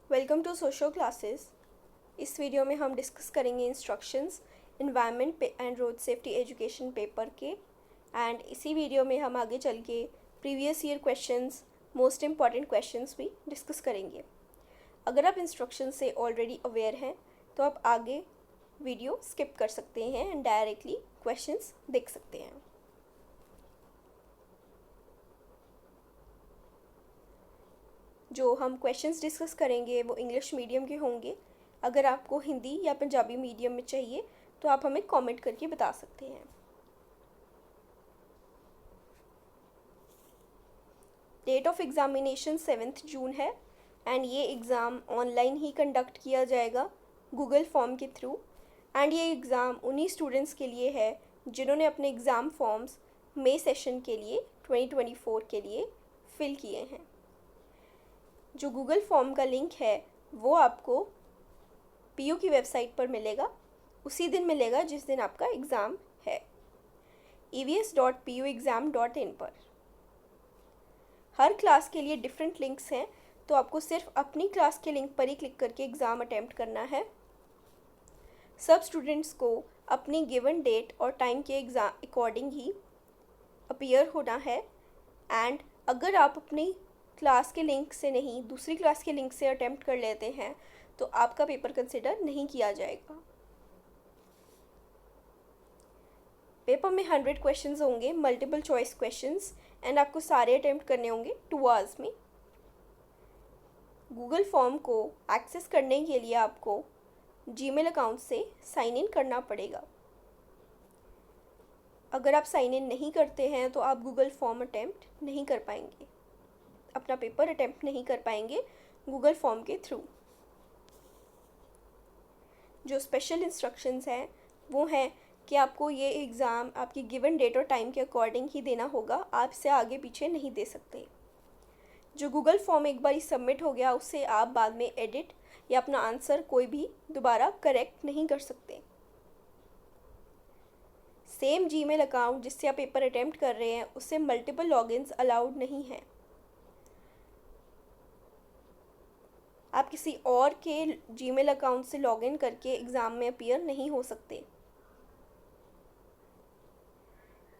Welcome to sosho classes. इस video में हम डिस्कस करेंगे instructions environment and road safety education paper के। एंड इसी वीडियो में हम आगे चल के previous year questions, most important questions भी डिस्कस करेंगे। अगर आप इंस्ट्रक्शन से ऑलरेडी अवेयर हैं तो आप आगे वीडियो स्किप कर सकते हैं एंड डायरेक्टली क्वेश्चंस देख सकते हैं। जो हम क्वेश्चंस डिस्कस करेंगे वो इंग्लिश मीडियम के होंगे। अगर आपको हिंदी या पंजाबी मीडियम में चाहिए तो आप हमें कमेंट करके बता सकते हैं। डेट ऑफ एग्ज़ामिनेशन 7 जून है एंड ये एग्ज़ाम ऑनलाइन ही कंडक्ट किया जाएगा गूगल फॉर्म के थ्रू। एंड ये एग्ज़ाम उन्हीं स्टूडेंट्स के लिए है जिन्होंने अपने एग्ज़ाम फॉर्म्स मई सेशन के लिए 2024 के लिए फिल किए हैं। जो गूगल फॉर्म का लिंक है वो आपको पीयू की वेबसाइट पर मिलेगा, उसी दिन मिलेगा जिस दिन आपका एग्ज़ाम है, evs.puexam.in पर। हर क्लास के लिए डिफरेंट लिंक्स हैं, तो आपको सिर्फ अपनी क्लास के लिंक पर ही क्लिक करके एग्ज़ाम अटैम्प्ट करना है। सब स्टूडेंट्स को अपनी गिवन डेट और टाइम के एग्ज़ाम अकॉर्डिंग ही अपीयर होना है। एंड अगर आप अपनी क्लास के लिंक से नहीं, दूसरी क्लास के लिंक से अटैम्प्ट कर लेते हैं तो आपका पेपर कंसिडर नहीं किया जाएगा। पेपर में 100 क्वेश्चंस होंगे, मल्टीपल चॉइस क्वेश्चंस, एंड आपको सारे अटैम्प्ट करने होंगे 2 आवर्स में। गूगल फॉर्म को एक्सेस करने के लिए आपको जीमेल अकाउंट से साइन इन करना पड़ेगा। अगर आप साइन इन नहीं करते हैं तो आप गूगल फॉर्म अटैम्प्ट नहीं कर पाएंगे, अपना पेपर अटैम्प्ट नहीं कर पाएंगे गूगल फॉर्म के थ्रू। जो स्पेशल इंस्ट्रक्शंस हैं वो हैं कि आपको ये एग्ज़ाम आपकी गिवन डेट और टाइम के अकॉर्डिंग ही देना होगा, आप इसे आगे पीछे नहीं दे सकते। जो गूगल फॉर्म एक बार सबमिट हो गया उससे आप बाद में एडिट या अपना आंसर कोई भी दोबारा करेक्ट नहीं कर सकते। सेम जीमेल अकाउंट जिससे आप पेपर अटैम्प्ट कर रहे हैं उससे मल्टीपल लॉगिन्स अलाउड नहीं हैं। आप किसी और के जीमेल अकाउंट से लॉगिन करके एग्ज़ाम में अपीयर नहीं हो सकते।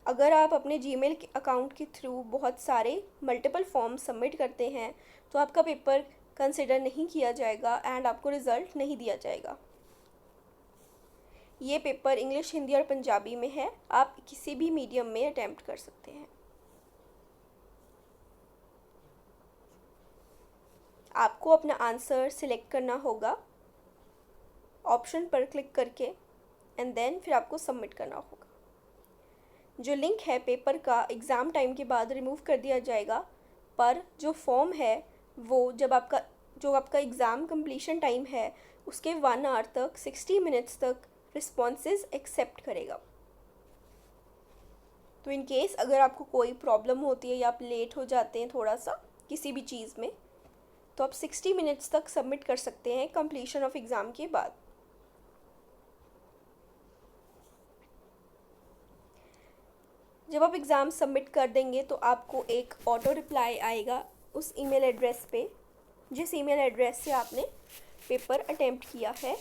अगर आप अपने जीमेल अकाउंट के थ्रू बहुत सारे मल्टीपल फॉर्म सबमिट करते हैं तो आपका पेपर कंसिडर नहीं किया जाएगा एंड आपको रिज़ल्ट नहीं दिया जाएगा। ये पेपर इंग्लिश, हिंदी और पंजाबी में है, आप किसी भी मीडियम में अटैम्प्ट कर सकते हैं। आपको अपना आंसर सिलेक्ट करना होगा ऑप्शन पर क्लिक करके एंड देन फिर आपको सबमिट करना होगा। जो लिंक है पेपर का एग्ज़ाम टाइम के बाद रिमूव कर दिया जाएगा, पर जो फॉर्म है वो जो आपका एग्ज़ाम कंप्लीशन टाइम है उसके 1 आवर तक 60 मिनट्स तक रिस्पॉन्सेज एक्सेप्ट करेगा। तो इन केस अगर आपको कोई प्रॉब्लम होती है या आप लेट हो जाते हैं थोड़ा सा किसी भी चीज़ में, तो आप 60 मिनट्स तक सबमिट कर सकते हैं कंप्लीशन ऑफ एग्ज़ाम के बाद। जब आप एग्ज़ाम सबमिट कर देंगे तो आपको एक ऑटो रिप्लाई आएगा उस ईमेल एड्रेस पे जिस ईमेल एड्रेस से आपने पेपर अटैम्प्ट किया है।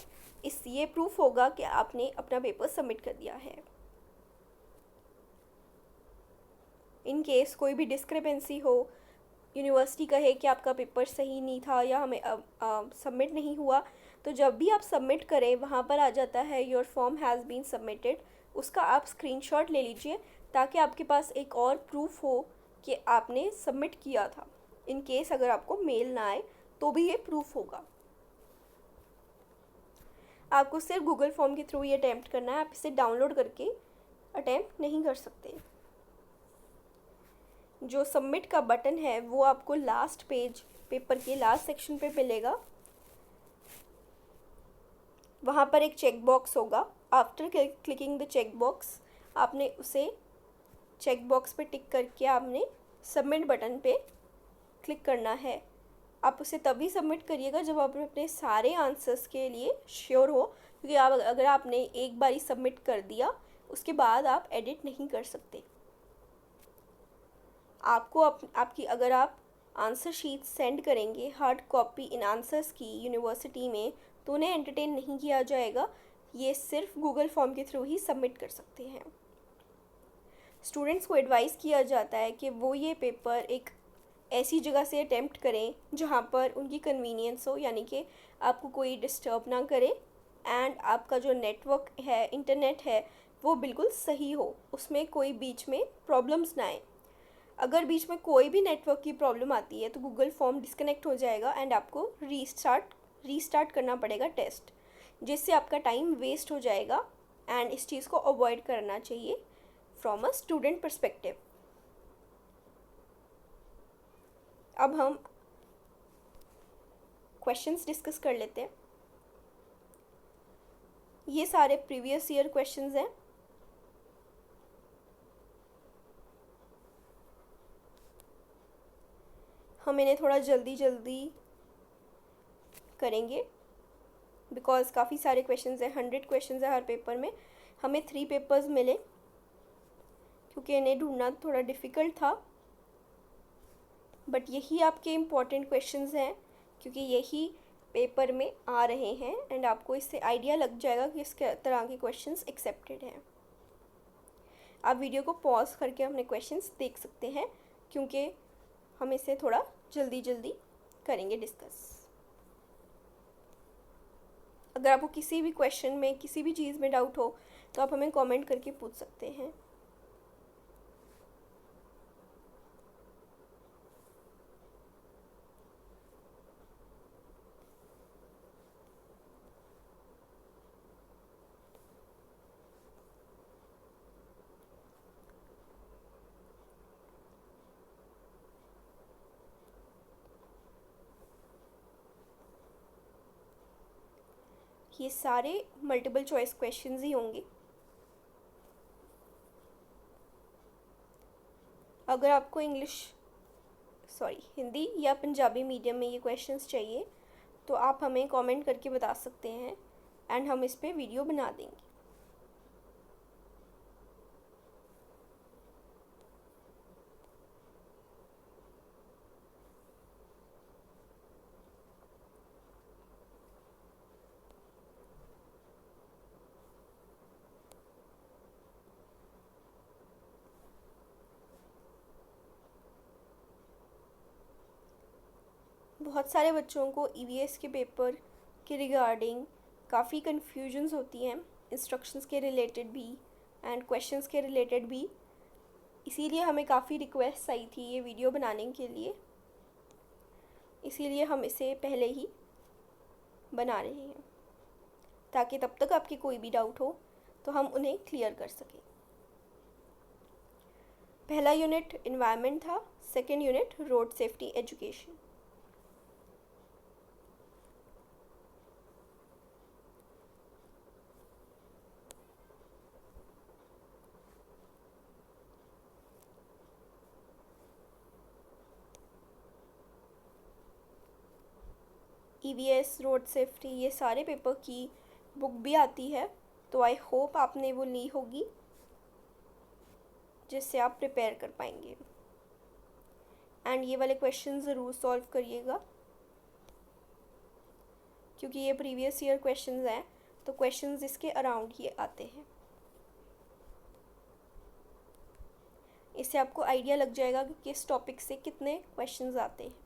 ये प्रूफ होगा कि आपने अपना पेपर सबमिट कर दिया है। इन केस कोई भी डिस्क्रिपेंसी हो, यूनिवर्सिटी कहे कि आपका पेपर सही नहीं था या हमें सबमिट नहीं हुआ, तो जब भी आप सबमिट करें वहाँ पर आ जाता है your form has been submitted, उसका आप स्क्रीनशॉट ले लीजिए ताकि आपके पास एक और प्रूफ हो कि आपने सबमिट किया था। इन केस अगर आपको मेल ना आए तो भी ये प्रूफ होगा। आपको सिर्फ गूगल फॉर्म के थ्रू ये अटैम्प्ट करना है, आप इसे डाउनलोड करके अटैम्प्ट नहीं कर सकते। जो सबमिट का बटन है वो आपको लास्ट पेज पेपर के लास्ट सेक्शन पे मिलेगा। वहाँ पर एक चेक बॉक्स होगा। After clicking the check box आपने उसे चेक बॉक्स पे टिक करके आपने सबमिट बटन पे क्लिक करना है। आप उसे तभी सबमिट करिएगा जब आप अपने सारे आंसर्स के लिए श्योर हो, क्योंकि अगर आपने एक बार ही सबमिट कर दिया उसके बाद आप एडिट नहीं कर सकते। आपको आपकी अगर आप आंसर शीट सेंड करेंगे हार्ड कॉपी इन आंसर्स की यूनिवर्सिटी में, तो उन्हें एंटरटेन नहीं किया जाएगा। ये सिर्फ गूगल फॉर्म के थ्रू ही सबमिट कर सकते हैं। स्टूडेंट्स को एडवाइस किया जाता है कि वो ये पेपर एक ऐसी जगह से अटेम्प्ट करें जहाँ पर उनकी कन्वीनियंस हो, यानी कि आपको कोई डिस्टर्ब ना करे एंड आपका जो नेटवर्क है, इंटरनेट है, वो बिल्कुल सही हो, उसमें कोई बीच में प्रॉब्लम्स ना आए। अगर बीच में कोई भी नेटवर्क की प्रॉब्लम आती है तो गूगल फॉर्म डिस्कनेक्ट हो जाएगा एंड आपको रीस्टार्ट करना पड़ेगा टेस्ट, जिससे आपका टाइम वेस्ट हो जाएगा एंड इस चीज़ को अवॉइड करना चाहिए फ्रॉम अ स्टूडेंट पर्सपेक्टिव। अब हम क्वेश्चंस डिस्कस कर लेते हैं। ये सारे प्रीवियस ईयर क्वेश्चंस हैं। हम इन्हें थोड़ा जल्दी जल्दी करेंगे बिकॉज काफ़ी सारे क्वेश्चंस हैं, 100 क्वेश्चंस है हर पेपर में। हमें 3 पेपर्स मिले क्योंकि इन्हें ढूंढना थोड़ा डिफ़िकल्ट था, बट यही आपके इम्पॉर्टेंट क्वेश्चंस हैं क्योंकि यही पेपर में आ रहे हैं एंड आपको इससे आइडिया लग जाएगा कि इस तरह के क्वेश्चंस एक्सेप्टेड हैं। आप वीडियो को पॉज करके अपने क्वेश्चंस देख सकते हैं क्योंकि हम इसे थोड़ा जल्दी जल्दी करेंगे डिस्कस। अगर आपको किसी भी क्वेश्चन में, किसी भी चीज़ में डाउट हो तो आप हमें कमेंट करके पूछ सकते हैं। ये सारे मल्टीपल चॉइस क्वेश्चंस ही होंगे। अगर आपको हिंदी या पंजाबी मीडियम में ये क्वेश्चंस चाहिए तो आप हमें कमेंट करके बता सकते हैं एंड हम इस पे वीडियो बना देंगे। बहुत सारे बच्चों को ईवीएस के पेपर के रिगार्डिंग काफ़ी कन्फ्यूजन्स होती हैं, इंस्ट्रक्शंस के रिलेटेड भी एंड क्वेश्चंस के रिलेटेड भी। इसीलिए हमें काफ़ी रिक्वेस्ट आई थी ये वीडियो बनाने के लिए, इसीलिए हम इसे पहले ही बना रहे हैं ताकि तब तक आपके कोई भी डाउट हो तो हम उन्हें क्लियर कर सकें। पहला यूनिट इन्वायरमेंट था, second unit road safety education. EVS, road safety, ये सारे पेपर की बुक भी आती है, तो आई होप आपने वो ली होगी जिससे आप प्रिपेयर कर पाएंगे। एंड ये वाले क्वेश्चन ज़रूर सॉल्व करिएगा क्योंकि ये प्रीवियस ईयर क्वेश्चंस हैं, तो क्वेश्चंस इसके अराउंड ही आते हैं। इससे आपको आइडिया लग जाएगा कि किस टॉपिक से कितने क्वेश्चंस आते हैं।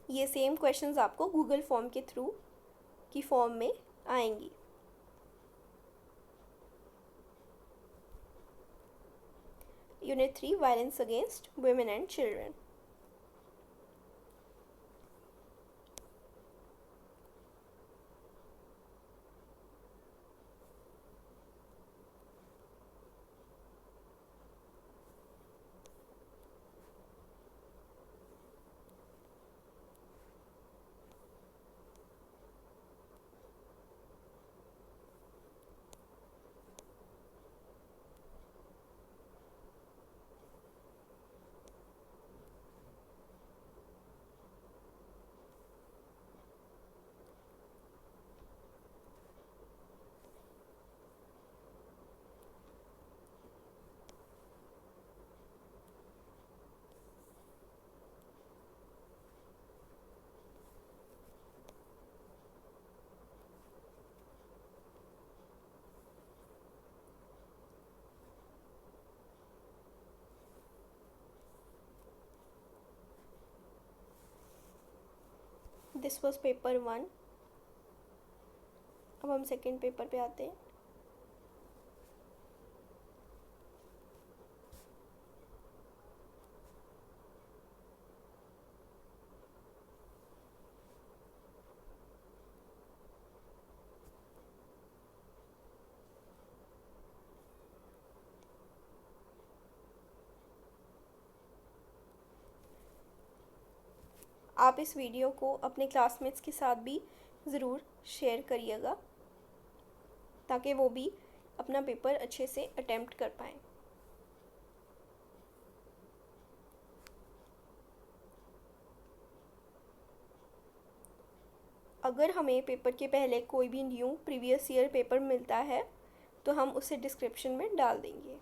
ये सेम क्वेश्चंस आपको गूगल फॉर्म के थ्रू की फॉर्म में आएंगी। Unit 3 violence against women and children. This was paper 1। अब हम सेकेंड पेपर पे आते हैं। आप इस वीडियो को अपने क्लासमेट्स के साथ भी ज़रूर शेयर करिएगा ताकि वो भी अपना पेपर अच्छे से अटेम्प्ट कर पाएँ। अगर हमें पेपर के पहले कोई भी न्यू प्रीवियस ईयर पेपर मिलता है तो हम उसे डिस्क्रिप्शन में डाल देंगे।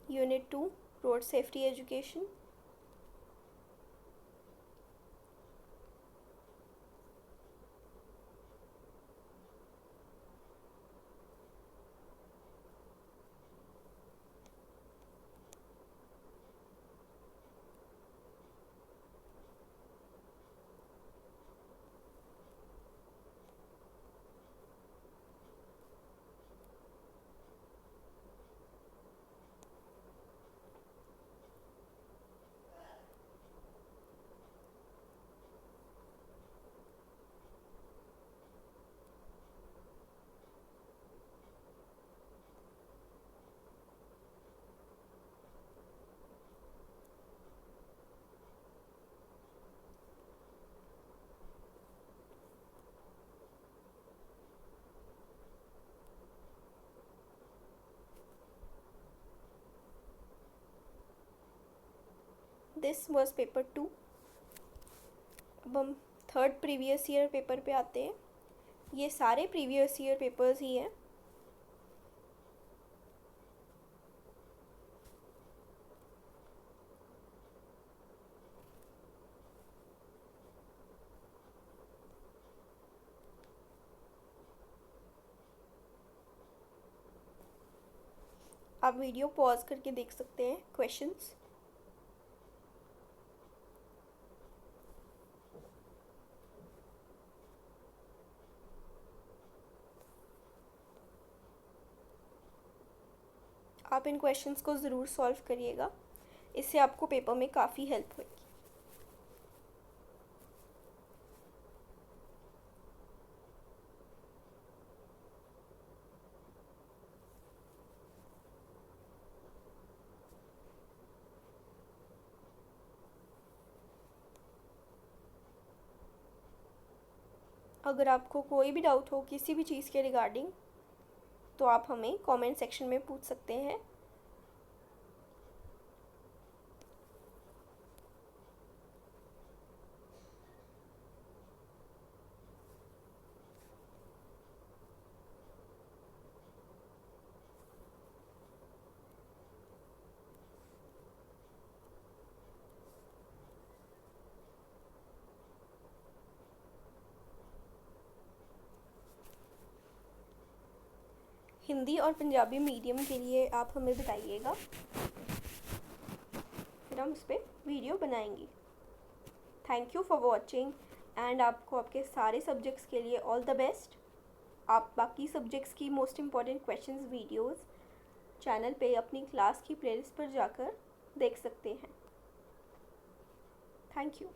Unit 2 road safety education. This was paper 2। अब हम थर्ड प्रीवियस ईयर पेपर पे आते हैं। ये सारे प्रीवियस ईयर पेपर्स ही हैं। आप वीडियो पॉज करके देख सकते हैं क्वेश्चंस। आप इन क्वेश्चंस को ज़रूर सॉल्व करिएगा, इससे आपको पेपर में काफ़ी हेल्प होगी। अगर आपको कोई भी डाउट हो किसी भी चीज़ के रिगार्डिंग तो आप हमें कमेंट सेक्शन में पूछ सकते हैं। हिंदी और पंजाबी मीडियम के लिए आप हमें बताइएगा, फिर हम उस पर वीडियो बनाएंगे। Thank you for watching and आपको आपके सारे सब्जेक्ट्स के लिए ऑल द बेस्ट। आप बाकी सब्जेक्ट्स की most important questions videos channel पे अपनी क्लास की प्लेलिस्ट पर जाकर देख सकते हैं। Thank you.